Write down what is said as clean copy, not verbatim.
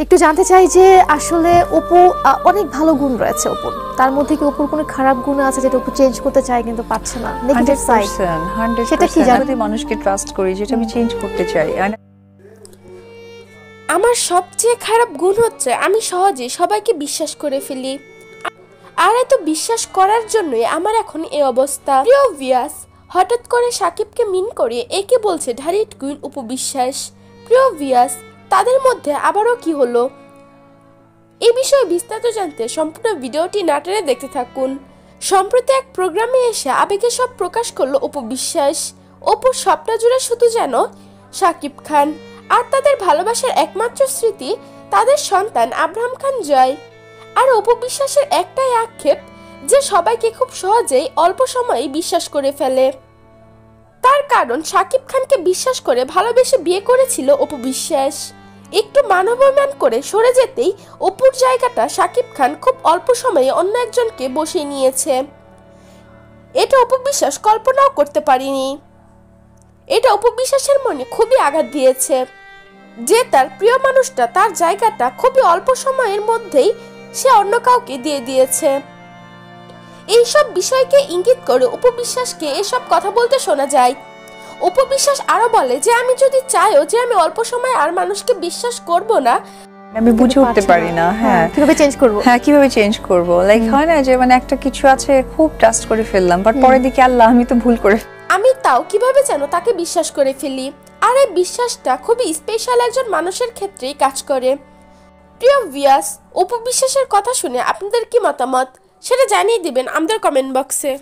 একটু জানতে চাই যে আসলে অপু অনেক ভালো গুণ রয়েছে অপুর, তার মধ্যে কি অপুর কোনো খারাপ গুণ আছে যেটা অপু চেঞ্জ করতে চায় কিন্তু পারছে না? নেগেটিভ সাইড 100% সেটা কি জানো? যদি মানুষকে ট্রাস্ট করি, যেটা আমি চেঞ্জ করতে চাই। আমার সবচেয়ে খারাপ গুণ হচ্ছে আমি সহজে সবাইকে বিশ্বাস করে ফেলি, আর এত বিশ্বাস করার জন্যই আমার এখন এই অবস্থা। প্রিয় ভিউয়ার্স, হঠাৎ করে সাকিবকে মিন করে একে বলছে ঢারিট কুইন অপু বিশ্বাস। প্রিয় ভিউয়ার্স, তাদের মধ্যে আবারও কি হলো? এই বিষয়ে বিস্তারিত জানতে সম্পূর্ণ ভিডিওটি না টেনে দেখতে থাকুন। সম্প্রতি এক প্রোগ্রামে এসে আবেগে সব প্রকাশ করলো অপু বিশ্বাস। অপুর সবটা জুড়ে শুধু যেন সাকিব খান, আর তাদের ভালোবাসার একমাত্র স্মৃতি তাদের সন্তান আব্রাহাম খান জয়। আর অপু বিশ্বাসের একটাই আক্ষেপ যে সবাইকে খুব সহজেই অল্প সময়ে বিশ্বাস করে ফেলে। তার কারণ সাকিব খানকে বিশ্বাস করে ভালোবেসে বিয়ে করেছিল অপু বিশ্বাস। একটু মানবাভিমান করে সরে যেতেই অপুর জায়গাটা সাকিব খান খুব অল্প সময়ে অন্য একজনকে বসিয়ে নিয়েছে। এটা অপু বিশ্বাস কল্পনাও করতে পারেনি। এটা অপু বিশ্বাসের মনে খুবই আঘাত দিয়েছে যে তার প্রিয় মানুষটা তার জায়গাটা খুবই অল্প সময়ের মধ্যেই সে অন্য কাউকে দিয়ে দিয়েছে। এইসব বিষয়কে ইঙ্গিত করে অপু বিশ্বাসকে এসব কথা বলতে শোনা যায়। অপু বিশ্বাস আরো বলে যে আমি যদি চাইও যে আমি অল্প সময় আর মানুষকে বিশ্বাস করব না, আমি বুঝে উঠতে পারি না। হ্যাঁ, কিভাবে চেঞ্জ করব? কিভাবে চেঞ্জ করব? লাইক হয় না যে মানে একটা কিছু আছে খুব ট্রাস্ট করে ফেললাম, বাট পরে দেখি আল্লাহ আমি তো ভুল করে, আমি তাও কিভাবে যেন তাকে বিশ্বাস করে ফেলি। আর এই বিশ্বাসটা খুবই স্পেশাল একজন মানুষের ক্ষেত্রেই কাজ করে। প্রিয় ভিউয়ার্স, অপু বিশ্বাসের কথা শুনে আপনাদের কি মতামত সেটা জানিয়ে দিবেন আমাদের কমেন্ট বক্সে।